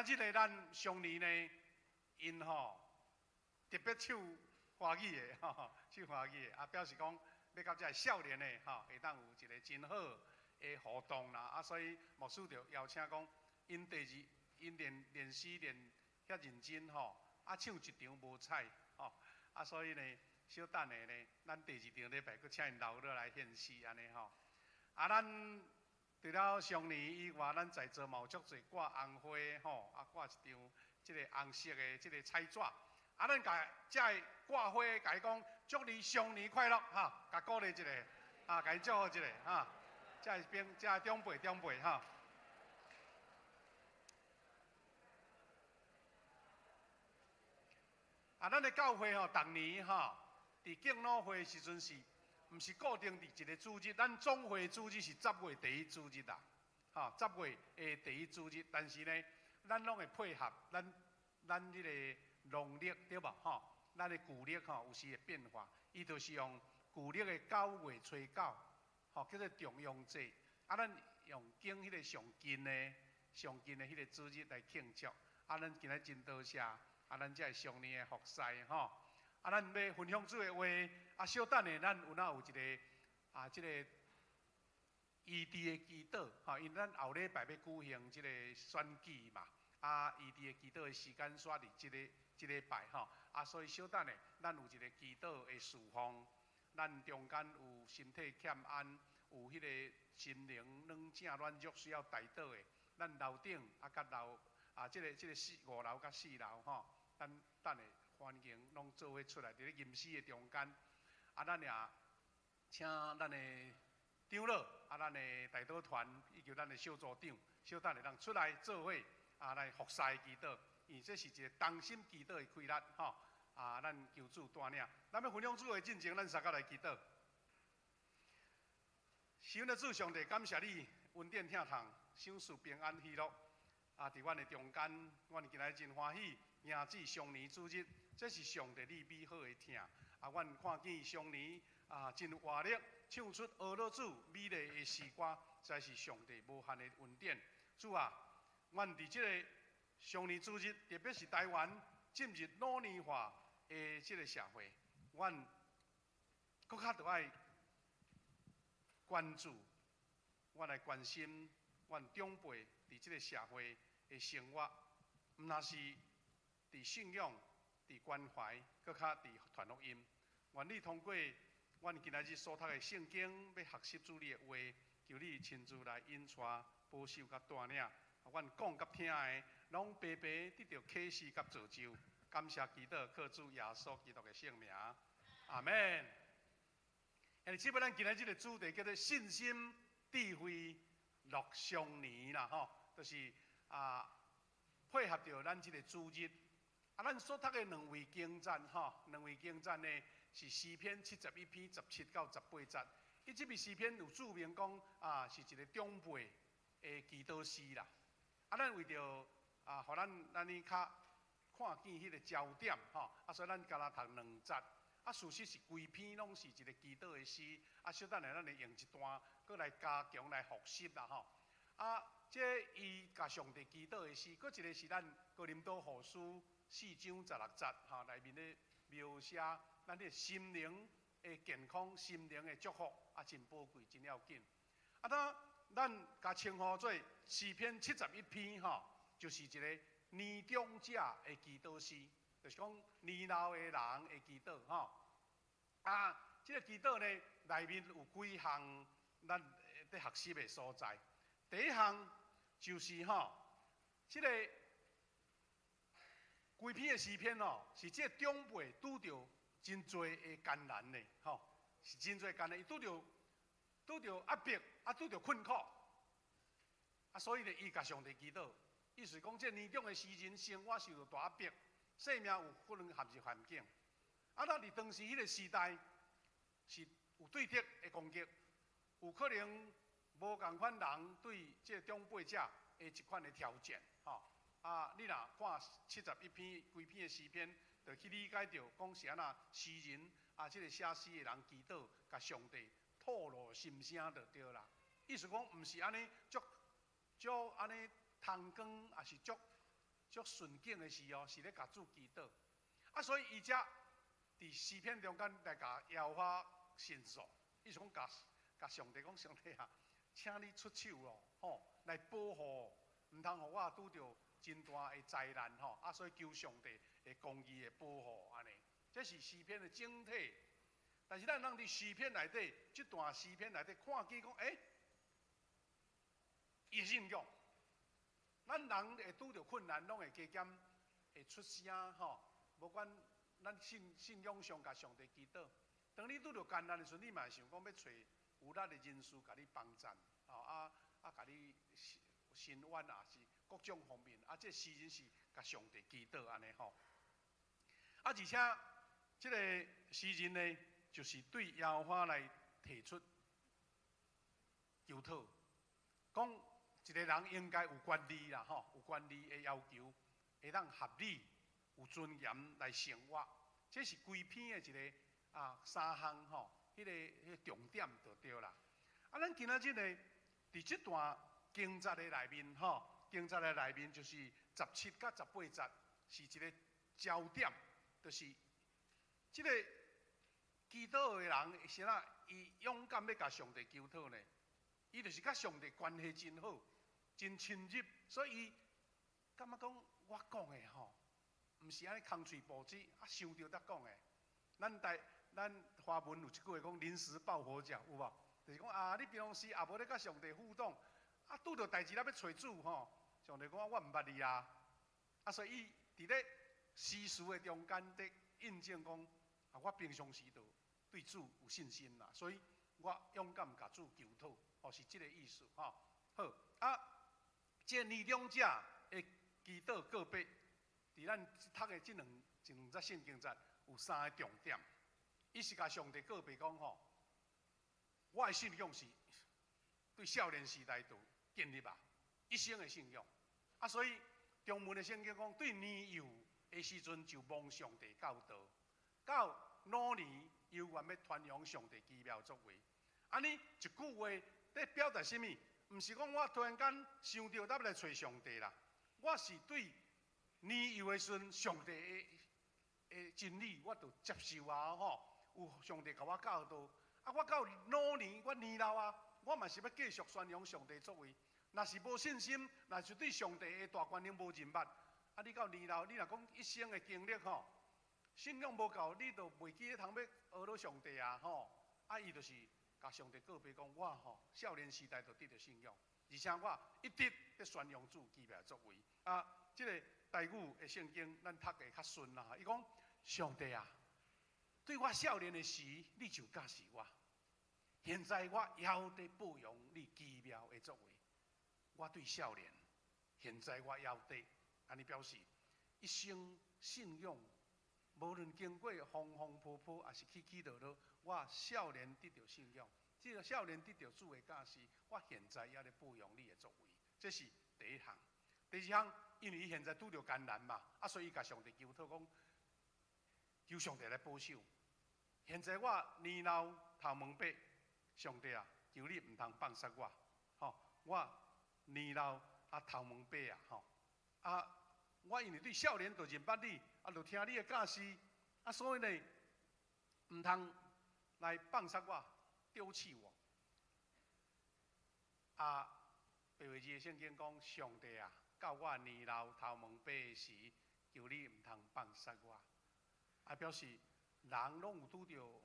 日呢，咱上年呢，因特别唱华语的，唱华语的，表示讲要甲这少年的会当有一个真好的互动啦。所以牧师就邀请讲，因练诗练遐认真唱一场无彩所以呢，小等下呢，咱第二场礼拜佫请因留落来献诗安尼咱除了上年以外，咱在座嘛有足侪挂红花挂一张即个红色的即个彩纸。咱甲遮个挂花，甲伊讲祝你上年快乐甲鼓励一下甲伊祝福一下遮个长辈咱的教会逐年伫敬老会时阵是，毋是固定伫一个主日，咱总会主日是10月第1主日啦，10月的第1主日。但是呢，咱拢会配合咱迄个农历对无咱的旧历有时会变化，伊就是用旧历的9月初9，叫做重阳节。咱用敬迄个上近的迄个主日来庆祝。咱今日真多谢咱这上年的服侍咱要分享主的话小等下咱有一个即个异地的祈祷因咱后礼拜要举行即个选举嘛异地的祈祷的时间煞伫即礼拜所以小等下咱有一个祈祷的事奉，咱中间有身体欠安，有迄个心灵软正软弱需要代祷的，咱楼顶甲楼即个5楼甲4楼咱等下欢迎拢做伙出来，伫咧吟诗的中间咱也请咱的长老咱的代祷团以及咱的小组长小等下人出来做伙来服侍祈祷，因为这是一个同心祈祷的开力咱求主带领。咱要分享主的进前，咱三个来祈祷。神的主上帝，感谢你恩典疼痛，赏赐平安喜乐伫阮的中间，阮今日真欢喜。迎接上年主日，这是上帝你美好的听阮看见上年真活力，唱出俄罗斯美丽的诗歌，才是上帝无限的恩典。主阮伫这个上年主日，特别是台湾进入老年化的这个社会，阮更较着爱关注，阮来关心阮长辈伫这个社会的生活，毋但是伫信仰、伫关怀，搁较伫传福音。愿你通过阮今仔日所读的圣经，要学习主你的话，求你亲自来引带、保守甲带领。阮讲甲听的，拢白白得到启示甲造就。感谢祈祷，靠主耶稣基督的圣名，阿门。即摆咱今仔日的主题叫做信心、智慧、乐上年啦，就是配合着咱即个主日。咱所读的两位经赞呢是诗篇71篇17到18节。伊即篇诗篇有注明讲是一个长辈的祈祷诗啦。咱为着互咱哩较看见迄个焦点所以咱敢若读2节。事实是规篇拢是一个祈祷的诗。小等下咱会用一段，搁来加强来复习啦这伊甲上帝祈祷的诗，搁一个是咱哥林多后书4章16节内面咧描写咱的心灵的健康、心灵的祝福真宝贵、真要紧。咱甲称呼做诗篇71篇就是一个年长者的祈祷诗，就是讲年老的人的祈祷这个祈祷呢内面有几项咱在学习的所在。第一项就是这个规篇的诗篇是这个长辈拄着真多的艰难的是真多艰难，伊拄着压迫拄着困苦所以呢，伊甲上帝祈祷，意思讲这年长的诗人生活受到大压迫，生命有可能陷入环境伫当时迄个时代是有对敌的攻击，有可能无共款人对这个长辈者的一款的挑战你若看71篇规篇的诗篇，就去理解到讲是安那诗人这个写诗的人祈祷，甲上帝吐露心声就对啦。意思讲，毋是安尼足安尼通光，也是足足顺境的时候，是咧甲主祈祷。啊，所以伊才伫诗篇中间来甲耶和华申诉，伊是讲甲上帝讲，上帝啊，请你出手咯，吼，来保护，唔通互我拄着真大的灾难吼。啊，所以求上帝的公义的保护安尼，这是诗篇的整体。但是咱人伫诗篇内底，这段诗篇内底看见讲，伊信仰，咱人会拄着困难，拢会加减会出声吼。无管咱信仰上甲上帝祈祷，当你拄着艰难的时阵，你嘛想讲要找有力的人士甲你帮衬，吼甲你伸冤啊，是各种方面啊，这诗人是甲上帝祈祷安尼吼。啊，而且这个诗人呢，就是对耶和华来提出求讨，讲一个人应该有管理啦，吼，有管理的要求，会当合理。有尊严来生活，这是规篇的一个三项吼，迄个重点就对啦。啊，咱今仔日呢，伫这段经节的内面吼，经节的内面就是17甲18节是一个焦点，就是这个祈祷的人是哪，伊勇敢要甲上帝求讨呢？伊就是甲上帝关系真好，真亲密，所以伊感觉讲我讲的吼。毋是安尼空嘴报纸啊，想着才讲诶。咱华文有一句话讲临时抱佛脚，有无？就是讲啊，你平常时也无咧甲上帝互动，啊，拄着代志咱要找主吼，上帝讲我毋捌你啊，啊，所以伊伫咧诗词的中间伫印证讲啊，我平常时就对主有信心啦，所以我勇敢甲主求讨，哦，是即个意思吼。好啊，这二两者的祈祷个别。伫咱读的这两节圣经节有3个重点，伊是甲上帝告白讲吼，我的信仰是对少年时代就建立啊，一生的信仰。啊，所以中文的圣经讲，对年幼的时阵就望上帝教导，到老年犹原要传扬上帝奇妙作为。安尼一句话在表达什么？毋是讲我突然间想到要来找上帝啦，我是对。年幼的时阵，上帝的真理我就接受啊，吼，有上帝甲我教导。啊，我到老年，我年老啊，我嘛是要继续宣扬上帝作为。若是无信心，若是对上帝的大权能无认捌，啊，你到年老，你若讲一生的经历吼，信仰无够，你就袂记得通要学到上帝啊，吼。啊，伊就是甲上帝告白讲，我吼少年时代就得到信仰，而且我一直在宣扬主奇妙作为啊，这个。台语的圣经，咱读的较顺啦。伊讲上帝啊，对我少年的时，你就教示我；现在我还在保养你奇妙的作为。我对少年，现在我还在，安尼表示一生信仰，无论经过风风波波，还是起起落落，我少年得到信仰，这个少年得到主的教示，我现在也在保养你的作为。这是第一项。第二项。因为伊现在拄着艰难嘛，啊，所以甲上帝求讨讲，求上帝来保守。现在我年老头毛白，上帝啊，求你唔通放杀我，吼！我年老啊头毛白啊，吼！啊，我因为对少年就认捌你，啊，就听你的教示，啊，所以呢，唔通来放杀我，丢弃我。啊，白话字的圣经讲，上帝啊。到我年老头毛白时，求你唔通放杀我。啊，表示人拢有拄着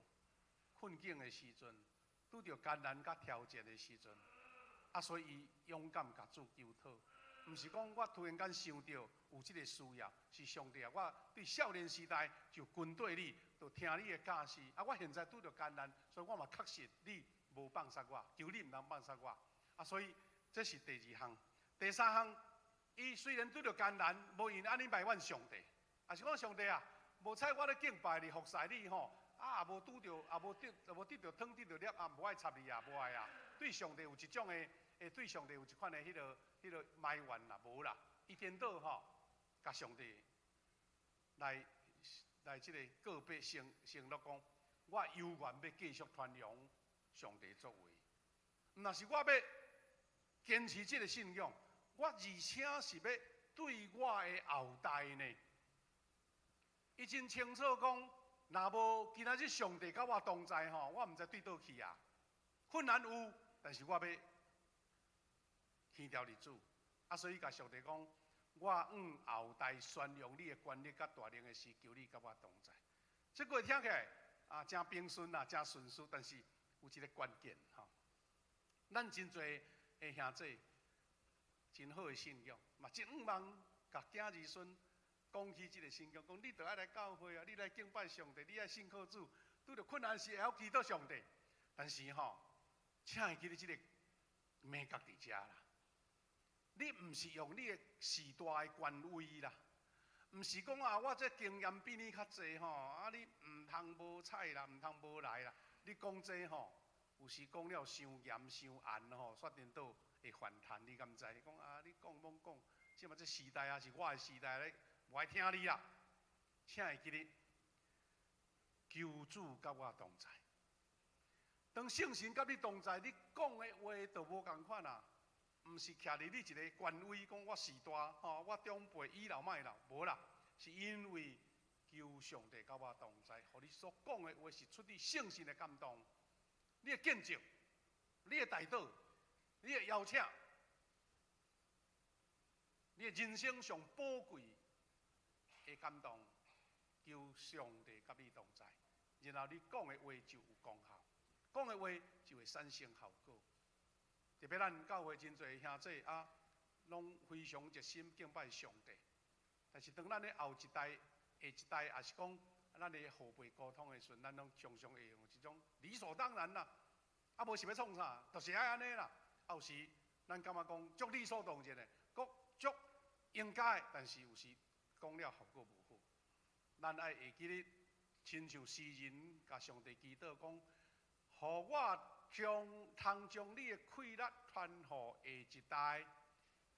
困境的时阵，拄着艰难甲挑战的时阵，啊，所以伊勇敢甲主求讨，毋是讲我突然间想到有这个需要，是上帝啊！我对少年时代就跟对你，就听你的教示。啊，我现在拄着艰难，所以我嘛确实你无放杀我，求你唔通放杀我。啊，所以这是第二项，第三项。伊虽然拄着艰难，无因安尼埋怨上帝，也是讲上帝啊，无采我咧敬拜你、服侍你吼，啊也无拄着，也无得着汤得着粒，啊无爱插你啊，无爱啊。对上帝有一种的，对上帝有一款的迄个埋怨啦，无啦。伊颠倒吼，甲上帝来即个告别承诺讲，我犹原要继续传扬上帝作为。若是我要坚持即个信仰。我而且是要对我的后代呢，伊真清楚讲，若无今仔日上帝甲我同在吼，我毋知对倒去啊。困难有，但是我要天条日子。啊，所以甲上帝讲，我后代宣扬你的权力甲大能的时，求你甲我同在。这句听起来啊，真平顺啦，真顺遂，但是有一个关键吼。咱真侪的兄弟，真好的信仰，嘛真望甲囝儿孙讲起这个信仰，讲你着爱来教会啊，你来敬拜上帝，你爱信靠主，拄着困难时会晓祈祷上帝。但是吼，请会记得这个美角伫遮啦。你毋是用你的时代的权威啦，毋是讲啊，我这经验比你较济吼，啊你毋通无彩啦，毋通无来啦。你讲这吼，有时讲了伤严伤暗吼，说定倒会反弹。你敢知？你讲啊，你讲罔讲？即嘛这时代啊，是我的时代咧，无爱听你啦。请会记得，求主甲我同在。当圣神甲你同在，你讲的话就无共款啦。毋是徛伫你一个权威，讲我时大吼，我长辈倚老卖老，无啦，是因为求上帝甲我同在，互你所讲的话是出于圣神的感动，你的见证，你的带导，你的邀请，你的人生上宝贵的感动，求上帝甲你同在，然后你讲的话就有功效，讲的话就会产生效果。特别咱教会真侪兄弟啊，拢非常热心敬拜上帝。但是当咱咧后一代、下一代，也是讲咱咧后辈沟通的时阵，咱拢常常会用一种理所当然啦，啊无想要创啥，就是爱安尼啦。有时咱感觉讲足理所当然的，足应该，但是有时讲了效果无好。咱爱会记咧，亲像诗人甲上帝祈祷讲，互我。将你的快乐传予下一代，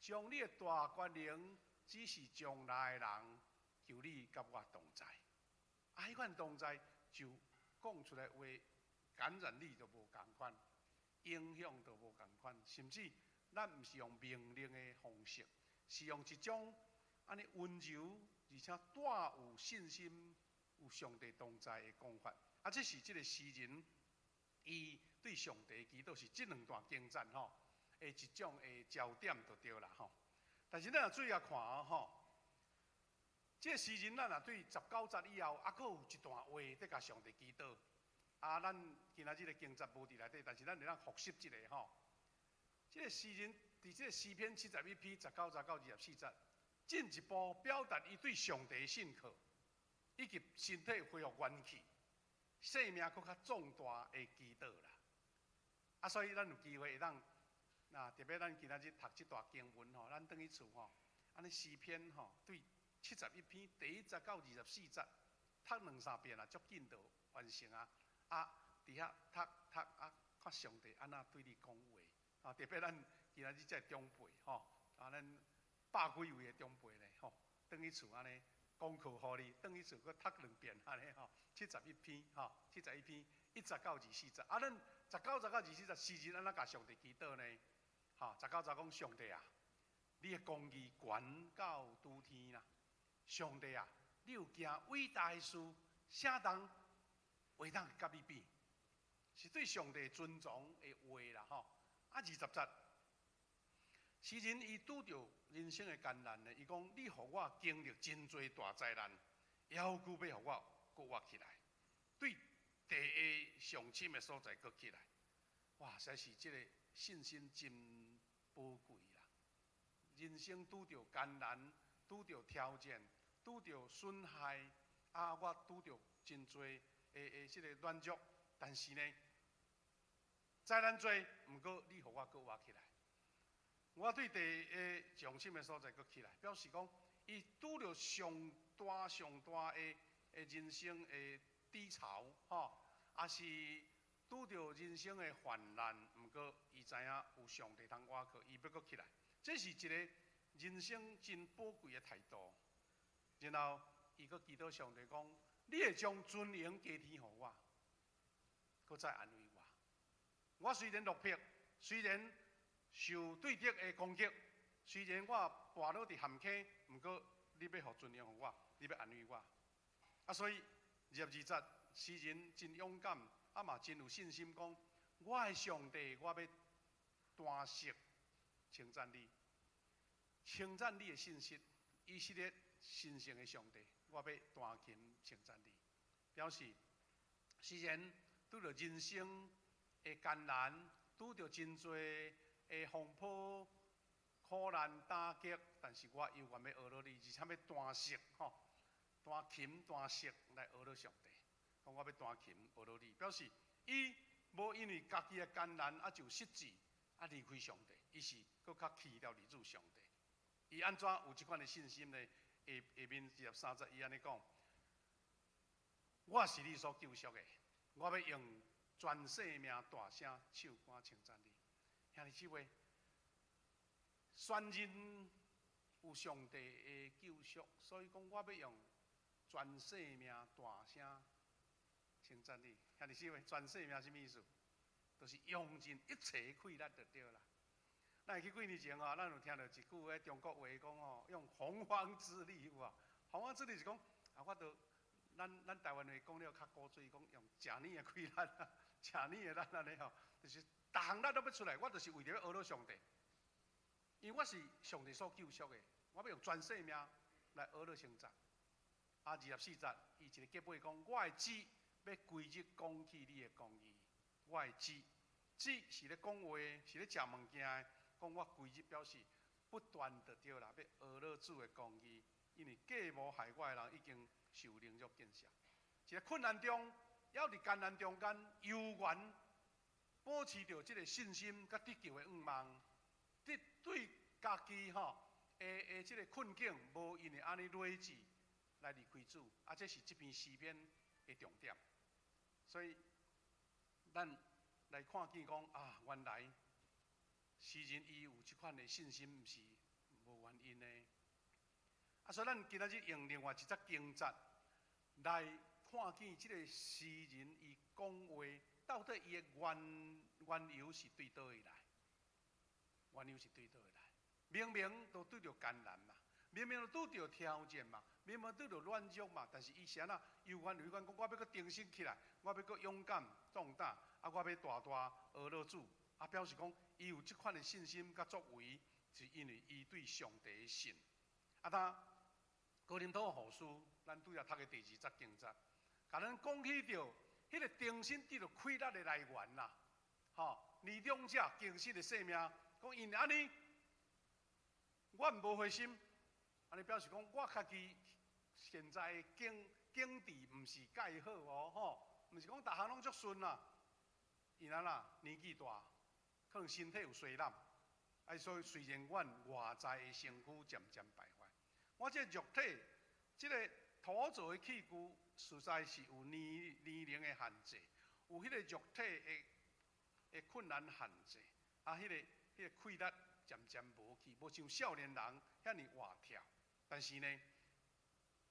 将你的大权能只是将来的人，求你甲我同在。啊，迄款同在就讲出来话，感染力就无共款，影响就无共款，甚至咱毋是用命令的方式，是用一种安尼温柔而且带有信心、有上帝同在的讲法。啊，这是这个诗人伊。对上帝祈祷是这两段经赞吼，一种焦点就对啦吼。但是咱若注意下看吼，这个诗人咱若对19节以后，还佫有一段话在甲上帝祈祷。啊，咱今仔日的经节无伫内底，但是咱会当复习一下吼。这个诗人伫这个诗篇71篇19节到24节，进一步表达伊对上帝的信靠，以及身体恢复元气，生命佫较壮大的祈祷啦。啊，所以咱有机会会当，那特别咱今仔日读这段经文吼，咱转去厝吼，安尼诗篇吼，对71篇第1节到24节，读2-3遍啊，足紧就完成啊。啊，伫遐读啊，看上帝安那对你讲话啊，特别咱今仔日这长辈吼，啊，咱100几位的长辈咧吼，转去厝安尼功课互你，转去厝佫读2遍安尼吼，71篇吼，71篇1节到24节，啊，咱19节到24节，诗人安怎甲上帝祈祷呢？哈，19节讲上帝啊，你的公义悬到拄天啦。上帝啊，你有件伟大的事，啥人会当甲你比？是对上帝尊重的话啦吼。啊，20节，诗人伊拄着人生的艰难呢，伊讲你互我经历真侪大灾难，要求要互我搁活起来。对。地下上深的所在，搁起来，哇！实在是这个信心真宝贵啦。人生拄着艰难，拄着挑战，拄着损害，啊！我拄着真侪这个软弱，但是呢，灾难多，毋过你互我搁活起来。我对地下上深的所在搁起来，表示讲，伊拄着上大的人生的。低潮吼，也是拄着人生的患难，毋过伊知影有上帝通倚靠，伊要搁起来。这是一个人生真宝贵的态度。然后伊搁祈祷上帝讲：你会将尊荣加添互我，搁再安慰我。我虽然落魄，虽然受对敌的攻击，虽然我跋倒伫坎坷，毋过你要互尊重互我，你要安慰我。啊，所以20诗人真勇敢，啊嘛真有信心，讲我的上帝，我要单膝称赞你，称赞你的信息，以色列神圣的上帝，我要单琴称赞你，表示诗人拄着人生的艰难，拄着真多的风波、苦难打击，但是我犹原要学落你，而且要单膝吼，单琴单膝来学落上帝。讲我要单琴学落你，表示伊无因为家己的艰难啊就失志啊离开上帝，伊是搁较去了离主上帝。伊安怎有即款的信心呢？下面23节伊安尼讲：我是你所救赎的，我要用全生命大声唱歌称赞你。兄弟姊妹，宣认有上帝的救赎，所以讲我要用全生命大声称赞你。兄弟姊妹，全生命什么意思？就是用尽一切的气力就对啦。咱去几年前吼，咱有听到一句迄中国话讲吼，用洪荒之力有无？洪荒之力是讲啊，我都咱台湾话讲了较古锥，讲用食年的气力啊，食年的咱安尼吼，就是逐项力都要出来，我就是为着要学到上帝，因为我是上帝所救赎的，我要用全生命来学到称赞。啊，24节伊一个结尾讲，我的旨要规日讲起你的公义，我的旨是咧讲话，是咧食物件的。讲我规日表示不断就对啦，要学到主的公义，因为假无害我的人已经受凌辱见效。一个困难中，还伫艰难中间，犹原保持着这个信心甲得救的愿望，对家己吼这个困境，无因为安尼累志来离开主，啊，这是这篇诗篇的重点。所以，咱来看见讲啊，原来。诗人伊有即款的信心，毋是无原因的。啊，所以咱今仔日用另外一则经节来看见即个诗人伊讲话，到底伊的缘由是对倒位来？缘由是对倒位来？明明都对着艰难嘛，明明都拄着挑战嘛，明明拄着软弱嘛，但是伊是安那犹原讲，我要搁定心起来，我要搁勇敢壮胆，啊，我要大大学落主。啊，表示讲，伊有即款的信心甲作为，是因为伊对上帝的信。啊，他哥林多后书，咱拄则读的第2节经节，甲咱讲起着迄个定心得着气力的来源啦。吼，年长者精神的生命，讲因安尼，我无灰心，安尼表示讲，我家己现在经治毋是介好哦，吼，毋是讲逐项拢足顺啦。因安啦，年纪大。可能身体有衰烂，啊，所以虽然阮外在的身躯渐渐败坏，我这肉体，这个土造的器具，实在是有年龄的限制，有迄个肉体的困难限制，啊，迄个气力渐渐无去，无像少年人遐尼活跳。但是呢，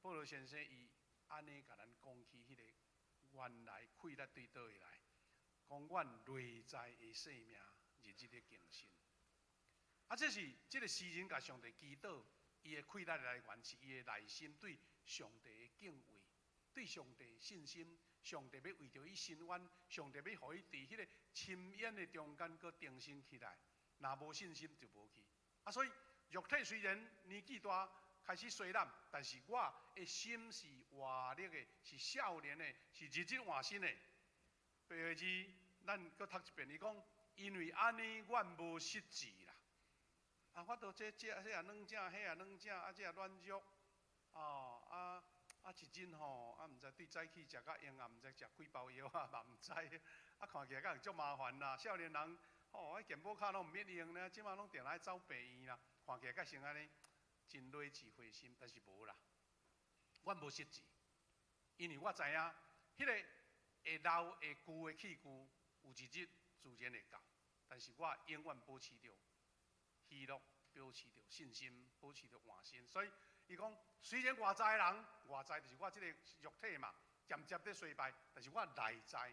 保罗先生伊安尼甲咱讲起迄个原来气力对倒位来，讲阮内在的生命。日日的更新，啊，这是这个诗人甲上帝祈祷，伊的气力来源是伊的内心对上帝的敬畏，对上帝的信心。上帝要为着伊伸冤，上帝要互伊伫迄个深渊的中间搁定心起来。若无信心就无去。啊，所以肉体虽然年纪大开始衰烂，但是我的心是活力的，是少年的，是日日换新的。第二字，咱搁读一遍，伊讲。因为安尼，阮无失志啦。啊，我都这也软正，迄也软正，啊，这也软弱。哦，一阵吼，啊，毋知对早起食甲营啊，毋知食几包药啊，嘛毋知。啊，看起来敢足麻烦啦。少年人，吼，健保卡拢毋免用呢，即马拢定来走病院啦。看起来甲像安尼，真累志灰心，但是无啦。阮无失志，因为我知影，迄个会老会旧的器具，有一日。自然会到，但是我永远保持着喜乐，保持着信心，保持着换心。所以伊讲，虽然外在人，外在就是我这个肉体嘛，渐渐在衰败，但是我内在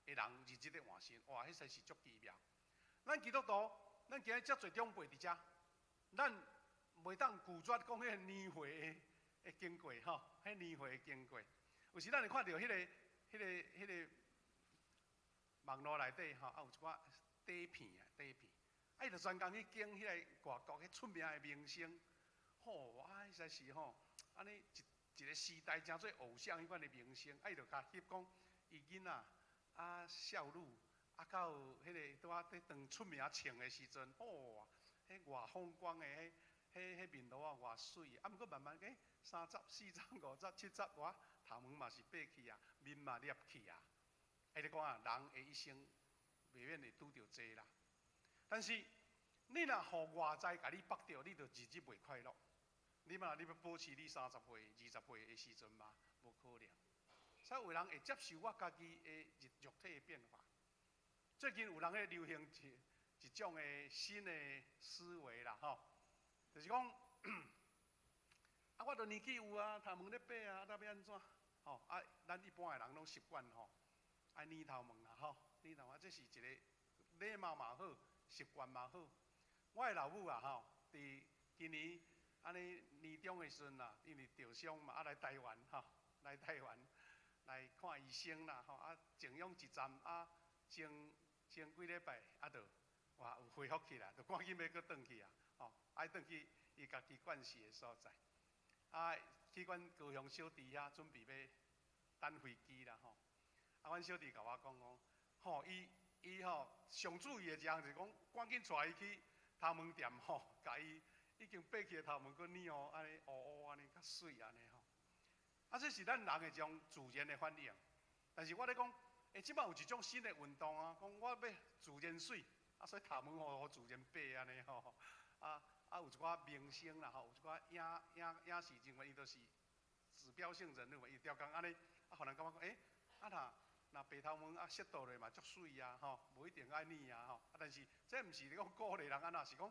的人日日在换心。哇，迄才是足奇妙。咱基督徒，咱今日遮侪长辈伫遮，咱袂当拒绝讲迄个年会的经过吼，迄年会的经过，有时咱会看到迄个网络内底吼，有一寡底片啊，底片，伊就专工去经迄个外国迄出名的明星，哇，实在是安尼一个时代真做偶像迄款的明星，伊就甲翕讲伊囡仔少女到迄个拄仔伫当出名穿的时阵，哇，迄偌风光的迄面路偌水，毋过慢慢3十、4十、5十、7十，哇，头毛嘛是拔去啊，面嘛裂去啊。伊咧讲人的一生未免会拄着这啦。但是你若互外在甲你绑着，你就日子袂快乐。你要保持你30岁、20岁的时阵嘛，无可能。所以有人会接受我家己的肉体的变化。最近有人咧流行一种的新的思维啦，就是讲，我都年纪有啊，头毛咧拔啊，要安怎？咱一般的人拢习惯爱捏头毛啦，捏头毛这是一个礼貌嘛好，习惯嘛好。我的老母啊，伫今年安尼年中的时阵啦，因为受伤嘛，来台湾来台湾来看医生啦，静养一站前几礼拜就有恢复起来，就赶紧要搁转去啊，爱转去伊家己惯势的所在。去阮高雄小弟遐准备要等飞机啦阮小弟甲我讲伊上注意的一项就是讲，赶紧带伊去头毛店甲伊已经拔去的头毛搁捏安尼乌安尼较水安尼这是咱人的一种自然的反应。但是我咧讲，即摆有一种新的运动讲我要自然水所以头毛互自然拔安尼有一寡明星啦有一寡影视人员，伊都是指标性人物嘛，伊调工安尼互人感觉讲若白头毛适度咧嘛足水啊无一定爱捏啊但是这毋是咧讲鼓励人安怎，是讲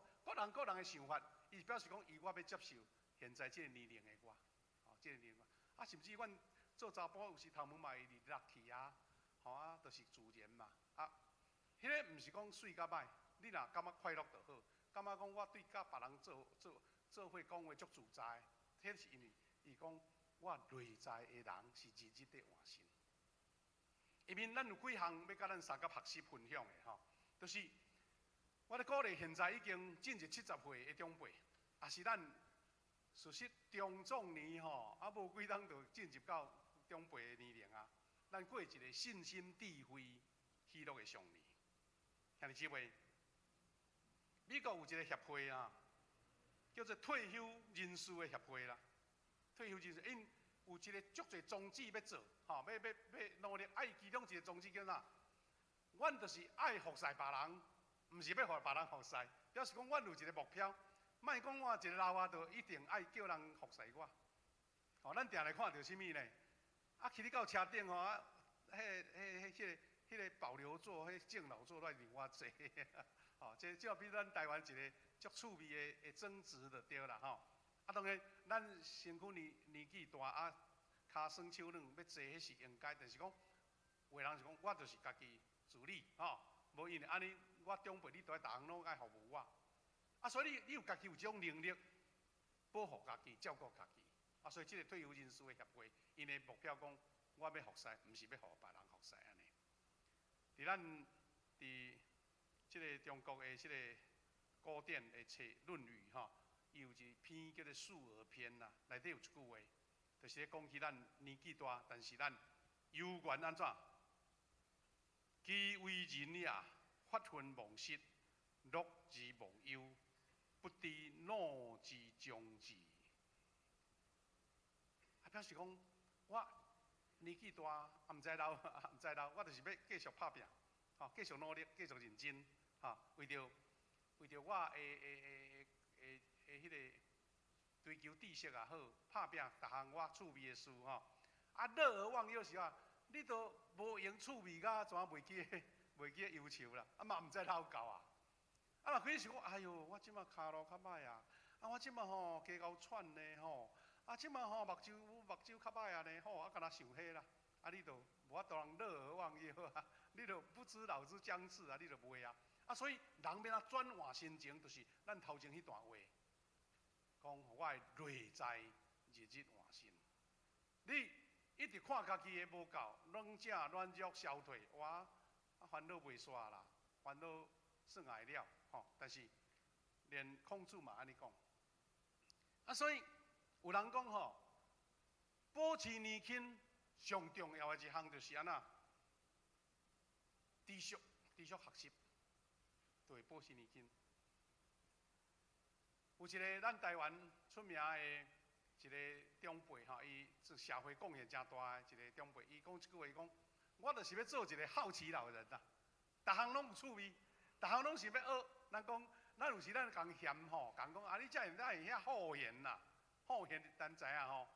各人的想法，伊表示讲我要接受现在这个年龄的我这个年龄甚至阮做查甫有时头毛嘛会立去就是自然嘛迄个毋是讲水甲歹，你若感觉快乐就好，感觉讲我对甲别人做伙讲话足自在，迄是因为伊讲我内在的人是日日在换新。因为咱有几项要甲咱三甲学习分享的就是我咧鼓励现在已经进入70岁的长辈，也是咱事实中壮年无几冬就进入到长辈的年龄咱过一个信心、智慧、喜乐的上年。兄弟姊妹，美国有一个协会叫做退休人士的协会啦。退休人士因有一个足侪宗旨要做要努力。其中一个宗旨叫啥？阮就是爱服侍别人，毋是要互别人服侍。表示讲，阮有一个目标，莫讲我一个老就一定爱叫人服侍我。咱定来看到什么呢？去到车顶迄个保留座、迄敬老座，都另外坐。这就比咱台湾一个足趣味的争执就对啦当然，咱身躯年纪大骹酸手软要坐，迄是应该。但是讲，有的人是讲，我就是家己自理无因为安尼，我长辈你都逐项拢爱服务我所以你有家己有这种能力保护家己、照顾家己所以这个退休人士的协会，因的目标讲，我要服侍，毋是要互别人服侍安尼。伫这个中国的这个古典的册《论语》伊有一篇叫做《述而篇》啦，内底有一句话，就是咧讲起咱年纪大，但是咱有缘安怎？其为人也，发愤忘失，乐而忘忧，不知怒之将至。表示讲，我年纪大，毋知老，毋知老，我就是要继续打拼，继续努力，继续认真，为着我迄个追求知识也好，打拼逐项我趣味的事乐而忘忧时你都无用趣味甲怎袂记个忧愁啦，嘛毋知老到嘛开始想讲，哎哟，我即马骹路较歹我即马加高喘呢即马目睭较歹呢敢若想迄啦，你就无法度人乐而忘忧你就不知老之将至你就袂所以人要转换心情，就是咱头前迄段话，讲我的内在日日换新。你一直看家己的无够，软正软弱消退，哇，烦恼袂煞啦，烦恼算爱了吼。但是连孔子嘛安尼讲，所以有人讲吼，保持年轻上重要的一项就是安那，知识学习，就会保持年轻。有一个咱台湾出名的一个长辈吼，伊是社会贡献真大的一个长辈，伊讲一句话，讲我就是要做一个好奇老人呐，逐项拢有趣味，逐项拢是要学。咱讲，咱有时咱讲嫌吼，讲你才会遐好言呐，好言咱知影吼。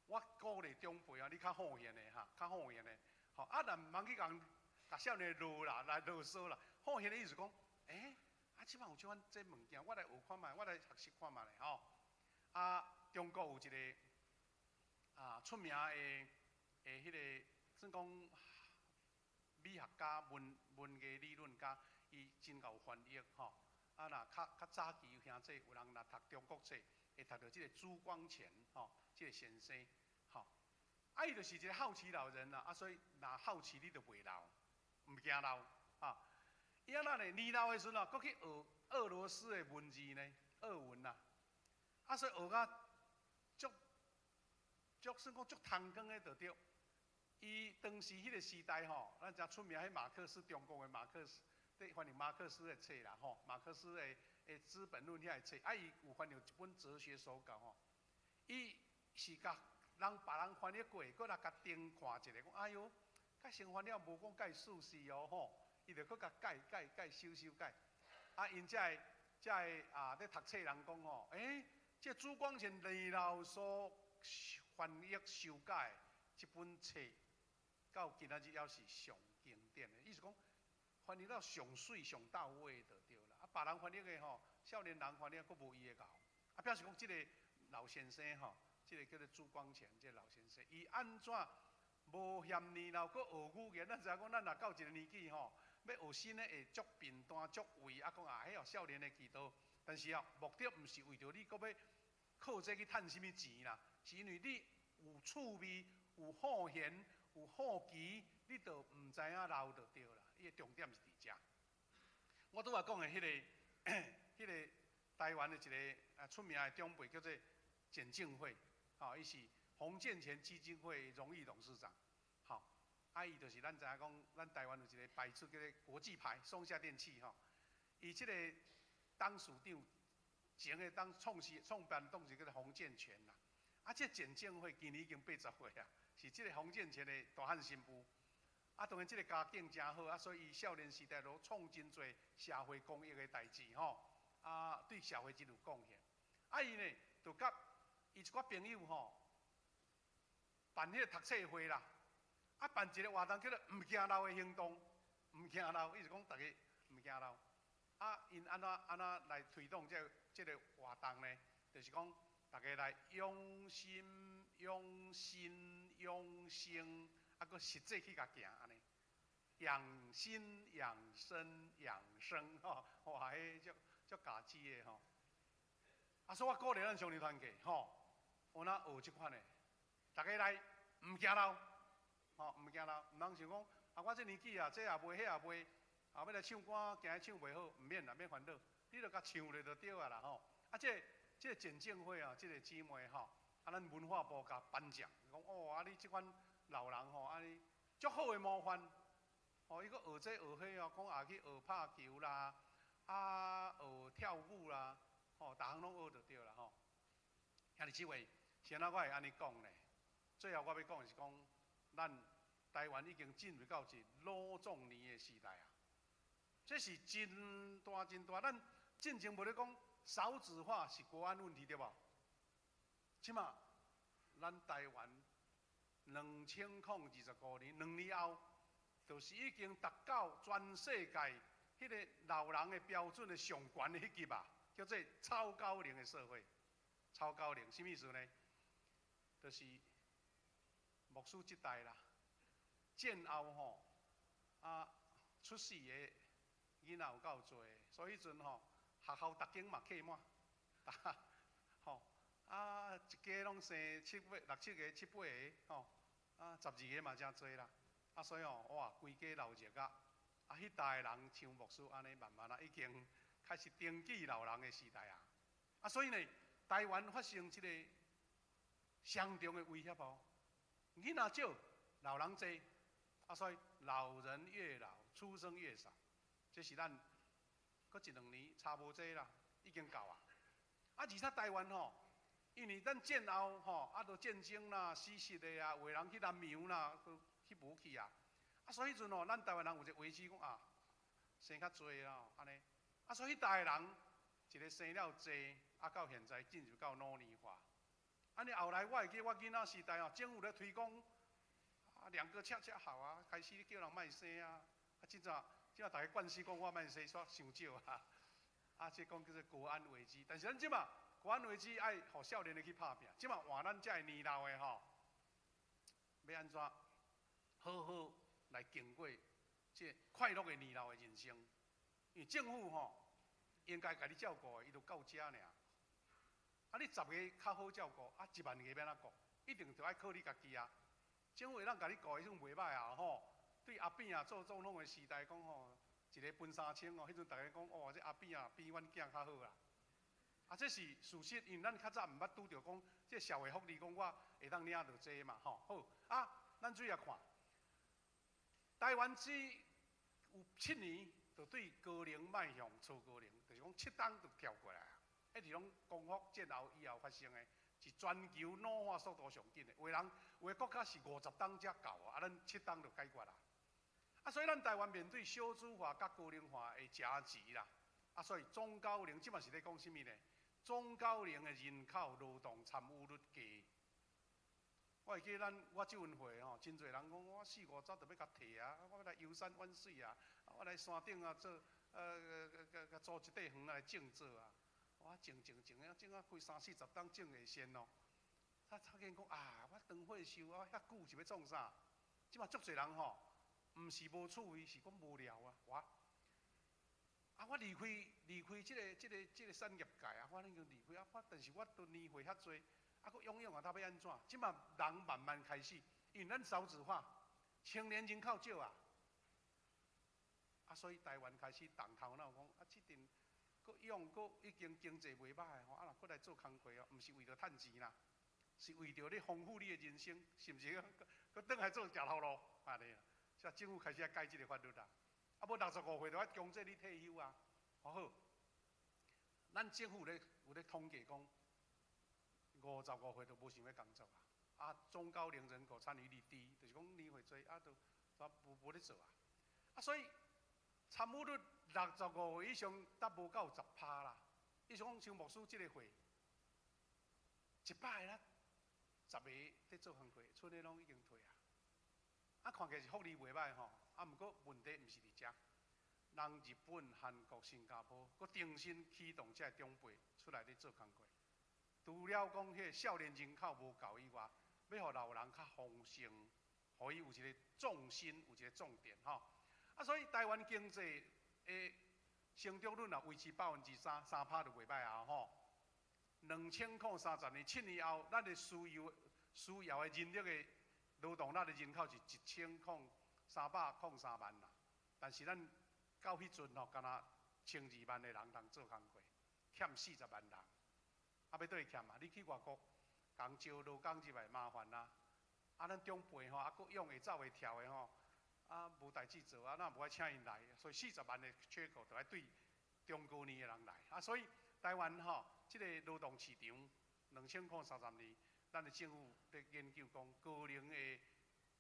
我鼓励长辈啊，你较好言的哈，较好言的，吼但唔通去甲少年啰啦，来啰嗦啦。好言的意思讲，即摆有即款这物件，我来学看卖，我来学习看卖咧吼。中国有一个出名的迄个算讲美学家、文艺理论家，伊真够翻译吼。若较早期有兄弟有人若读中国册，会读到即个朱光潜吼，即个先生吼。伊就是一个好奇老人啦，所以若好奇你就袂老，唔惊老啊。伊安那呢？年老的时阵搁去学俄罗斯的文字呢，俄文呐。所以学甲算讲足通光的就对。伊当时迄个时代吼，咱真出名迄马克思，中国的马克思，翻译马克思的册啦吼，马克思的《资本论》遐个册，伊有翻译一本哲学手稿吼。伊是甲别人翻译过，搁来甲订看一个，讲哎哟，甲先翻了无讲介舒适哦吼。伊就搁甲改修改，因才会咧读册人讲吼，这朱光潜年老所翻译修改这本册，到今仔日还是上经典的。意思讲，翻译到上水上到位就对啦。别人翻译的吼，少年人翻译搁无伊的厚。表示讲这个老先生吼，这个叫做朱光潜，这个老先生，伊安怎无嫌年老，搁学语言？咱知影讲，咱若到一个年纪吼。要学新的会足频段足位，讲迄少年的祈祷。但是目的毋是为着你，搁要靠这去趁什么钱啦，是因为你有趣味、有好言、有好奇，你就毋知影老就对啦。伊的重点是伫遮。我拄仔讲的迄个台湾的一个出名的长辈叫做简敬会，伊是洪建前基金会荣誉董事长。伊就是咱知影讲，咱台湾有一个牌出叫做国际牌，松下电器吼。伊即个董事长前个创办董事叫做洪建全啦。这简建会今年已经80岁啊，是即个洪建全的大汉新妇。当然即个家境真好，所以伊少年时代都创真侪社会公益的代志吼。对社会真有贡献。伊呢，就甲伊一寡朋友吼，办迄个读册会啦。办一个活动叫做“毋惊老”的行动，毋惊老，意思讲大家毋惊老。因安怎来推动这个活动呢？就是讲大家来用心、用心，搁实际去甲行安尼，养心、养生、养生吼，哇，迄足家己的吼。所以我鼓励咱少年团体吼，有哪学即款的，大家来毋惊老。毋惊老，毋通想讲我这年纪这也袂，迄也袂，要来唱歌，惊伊唱袂好，毋免啦，免烦恼，你著甲唱咧就对啊啦吼。这个简正会这个姊妹吼，咱文化部甲颁奖，讲你即款老人吼，你足好的模范，伊搁学这学迄讲去学拍球啦，学跳舞啦，逐项拢学就对啦吼。兄弟姊妹，先我会安尼讲咧，最后我要讲的是讲。咱台湾已经进入到一老壮年的时代啊，这是真大。咱进前无咧讲少子化是国安问题对无？即马咱台湾2025年2年后，就是已经达到全世界迄个老人的标准的上悬的迄级啊，叫做超高龄的社会。超高龄什么意思呢？就是。牧师这代啦，战后吼出世的囡仔有够多，所以迄阵吼学校逐间嘛客满，啊，一家拢生六七个、七八个吼，啊12个嘛真多啦。啊，所以哦，哇，规家闹热啊！啊，迄代人像牧师安尼，慢慢啊，已经开始登记老人的时代啊。啊，所以呢，台湾发生这个上重的威胁哦。囡仔少，老人多，啊，所以老人越老，出生越少。这是咱搁1、2年差无济啦，已经够啊。啊，而且台湾吼，因为咱战后吼，啊，都战争啦、死实的啊，有个人去南洋啦，都去无去啊。啊，所以迄阵吼，咱台湾人有一个危机讲啊，生较济啦，安尼。啊，所以迄代人一个生了济，啊，到现在进入到老年化。安尼后来我会记我囡仔时代哦，政府咧推广啊2个恰恰好啊，开始叫人卖生啊，啊，即阵大家惯势讲我卖生煞伤少啊，啊，即讲叫做国安危机。但是咱即嘛国安危机爱互少年的去拍拼，即嘛换咱遮个年老的吼，要安怎好好来经过这快乐的年老的人生？因为政府吼应该甲你照顾的，伊就到遮尔。啊，你10个较好照顾，啊1万个要安怎顾？一定着爱靠你家己啊！政府会当甲你顾，迄种袂歹啊吼。对阿扁啊做总统的时代讲吼，一个分3000哦，迄阵大家讲哦，这阿扁啊比阮囝较好啦。啊，这是事实，因为咱较早毋捌拄着讲，这社会福利讲我会当领到这嘛吼。好啊，咱注意看，台湾只有7年，就对高龄迈向超高龄，就是讲7档就跳过来啊。迄是拢光复战后以后发生的，是全球老化速度上紧的。有的国家是50档才够啊，啊，咱7档就解决啦。啊，所以咱台湾面对少子化甲高龄化的加急啦，啊，所以中高龄即嘛是咧讲什么呢？中高龄的人口劳动参与率低。我会记我这份会吼，真侪人讲我4、5早就要甲摕啊，我要来游山玩水啊，我来山顶啊做租一块园来种做啊。我种啊，种啊开30、40档种会先咯。他见讲啊，我长岁寿啊，遐久是要创啥？即嘛足侪人吼，毋是无趣味，是讲无聊啊。我离开这个产业界啊，我已经离开啊。但是我都年岁遐济，啊，佫永远啊，他要安怎？即嘛人慢慢开始，因为咱少子化，青年人口少啊，啊，所以台湾开始动头脑讲啊，即阵。佫用佫已经经济袂歹吼，啊，若佫来做工课哦，毋是为着趁钱啦，是为着咧丰富你的人生，是毋是？佫倒来做食头路，安尼啊，所以政府开始改即个法律啦。啊，无65岁就要强制你退休啊，好。咱政府有咧统计讲，55岁就无想要工作啊。啊，中高龄人口参与率低，就是讲年岁侪啊，都无咧做啊。啊，所以参与率65岁以上达无到10%啦。伊是讲像牧师即个会，100个啦，10个在做工课，剩个拢已经退啊。啊，看起来是福利袂歹吼，啊，毋过问题毋是伫遮，人日本、韩国、新加坡，佫重新启动遮中辈出来咧做工课。除了讲迄个少年人口无够以外，要互老人较丰盛，互伊有一个重心，有一个重点吼。啊，所以台湾经济的成长率啊维持3%就袂歹啊吼。2030年7年后，咱的需要的人力的劳动力的人口是100303万啦。但是咱到迄阵吼，敢若12万的人通做工课，欠40万人。啊，要倒会欠啊？你去外国工招劳工入来麻烦啦。啊，咱长辈吼，啊，佫用会走会跳的吼。啊，无代志做啊，那无爱请因来，所以40万的缺口就来对中高年的人来啊，所以台湾吼，这个劳动市场2030年，咱的政府在研究讲，高龄的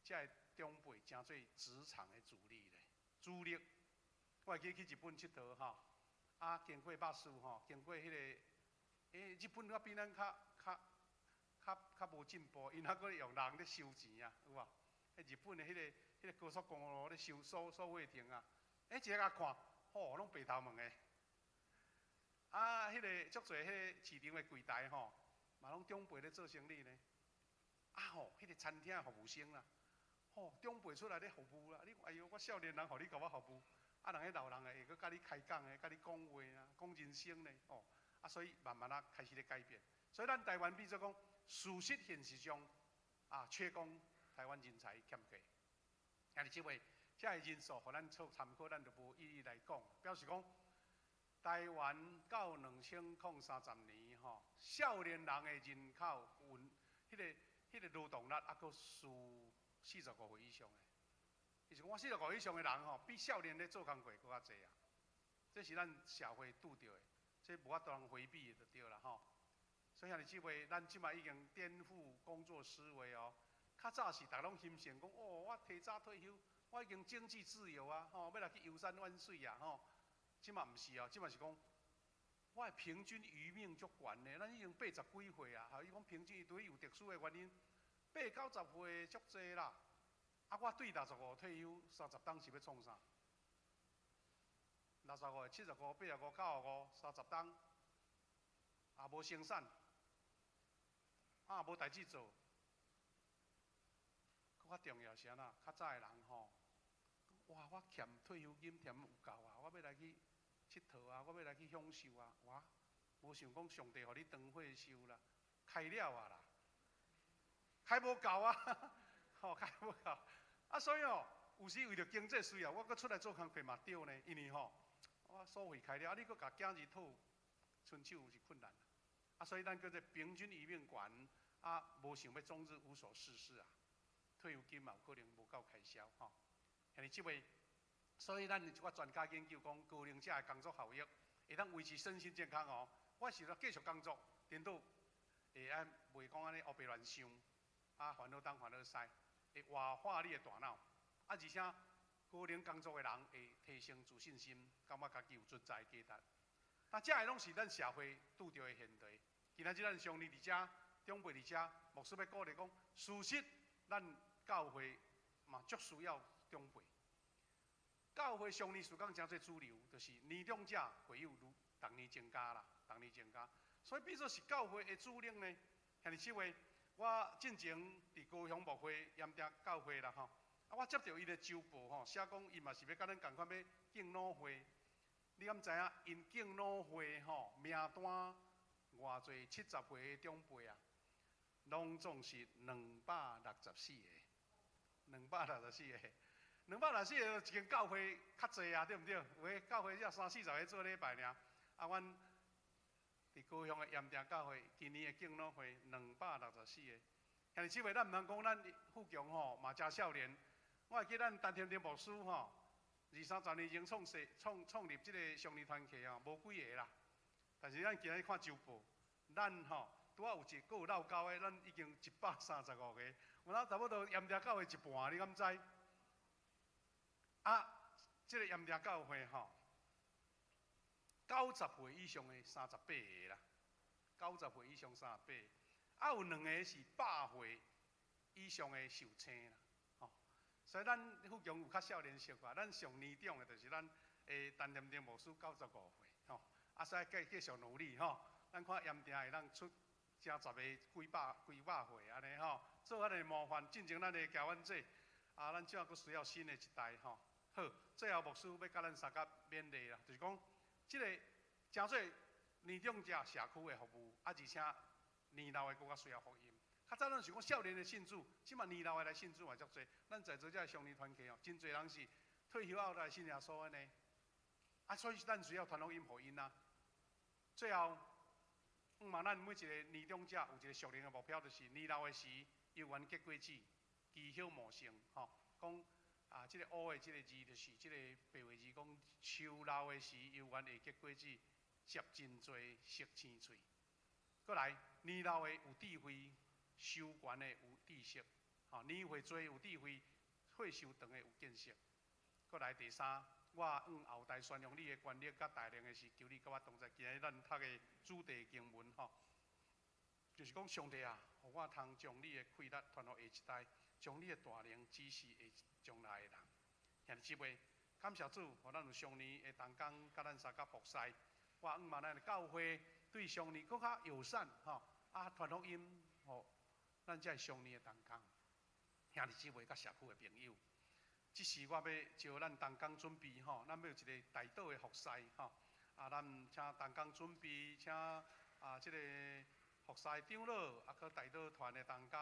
这长辈成做职场的主力咧，主力。我会记去日本佚佗吼，啊，经过巴士吼，经过迄个，日本比咱较无进步，因还佫用人咧收钱啊，有无？日本的迄个高速公路咧收费亭啊，一个甲看，吼，拢白头毛的。啊，迄个足侪迄个市场的柜台吼，嘛拢长辈咧做生意呢。啊吼，迄个餐厅的服务生啦，吼，长辈出来咧服务啦。你哎呦，我少年人互你甲我服务，啊，人迄老人会佫甲你开讲的，甲你讲话啊，讲人生呢，哦，所以慢慢开始咧改变。所以咱台湾比作讲，事实现实上缺工，台湾人才欠缺。今日即位，这个人数，互咱做参考，咱就无一一来讲，表示讲。台湾到2030年少年人的人口迄个劳动力阁输45岁以上的，意思讲我45岁以上的人比少年咧做工课搁较济啊。这是咱社会拄着的，这无法度通回避的就对啦所以兄弟姊妹，咱即摆已经颠覆工作思维哦。较早是逐个拢欣赏讲我提早退休，我已经经济自由啊要来去游山玩水啊即嘛毋是哦，即嘛是讲，我的平均余命足悬的，咱已经80几岁啊，伊讲平均伊对有特殊的原因，80、90岁足济啦。我对65退休，30档是要创啥？65、75、85、95、30档，无生产，无代志做。较重要是安那？较早的人哇，我欠退休金欠有够啊，我要来去。佚佗啊！我要来去享受啊！哇，无想讲上帝互你长岁寿啦，开了啊啦，开无够啊，开无够所以有时为着经济需要，我阁出来做工课嘛对呢，因为我所费开了，你阁甲囝儿讨伸手是困难所以咱叫做平均余命悬无想要终日无所事事啊，退休金嘛有可能无够开销兄弟姊妹。所以，咱一寡专家研究讲，高龄者的工作效益会当维持身心健康我是要继续工作，颠倒会袂讲安尼黑白乱想，烦恼东烦恼西，会活化你的大脑。而且高龄工作的人会提升自信心，感觉家己有存在价值。但这个拢是咱社会拄着的现题。今仔日咱兄弟伫遮，长辈伫遮，牧师要鼓励讲，事实咱教会嘛足需要长辈。教会上年时间真侪主流，就是年长者会有逐年增加啦，逐年增加。所以，比作是教会的主力呢，兄弟姊妹，我进前伫高雄牧会盐埕教会啦我接到伊的周报写讲伊嘛是要甲咱共款要敬老会。你敢知影？因敬老会名单偌侪70岁的长辈拢总是264个，264个。264个一间教会较济对毋对？有诶教会只30、40个做礼拜尔。阮伫高雄的盐埕教会，今年的敬老会264个。兄弟姊妹，咱毋通讲咱富强嘛真少年。我会记咱陈天定牧师20-30年前创立即个上年团契无几个啦。但是咱今日看周报，咱拄有阁有老高的，咱已经135个，有差不多盐埕教会一半，你敢知？这个盐埕教会90岁以上的38个啦，90岁以上38个，有2个是100岁以上的受青啦，所以咱富强有较少年俗咱上年长的就是咱陈天定牧师95岁所以继续努力咱看盐埕会当出正10个几百岁安尼做安尼模范，进前咱的交阮者咱怎阁需要新的一代好，最后牧师要甲咱三甲勉励啦，就是讲，即个真侪年长者社区的服务，而且年老的更较需要福音。较早咱是讲少年的信主，即嘛年老的来信主嘛足侪。咱在座这兄弟团契真侪人是退休后来信耶稣的呢。所以咱需要传福音福音最后，嘛咱每一个年长者有一个属灵的目标，就是年老的时犹原结果子，祈祷茂盛讲。这个乌的这个字，就是这个白话字，讲树老的时，犹原会结果子，结真多，熟青翠。过来，年老的有智慧，寿悬的有知识，年岁多有智慧，岁寿长的有见识。过来第三，我后代宣扬你的权力甲大能的是，求你甲我同在。今日咱读的主题经文就是讲上帝互我通将你的气力传予下一代。将你的大能指示下将来的人，兄弟姊妹，感谢主，互咱有上年的同工，甲咱三甲服侍。我嘛咱的教会对上年更较友善传福音，咱才上年的同工，兄弟姊妹甲社区的朋友。即时我要招咱同工准备咱要有一个大岛的服侍咱请同工准备，请即个服侍长老，啊，佮带导团的同工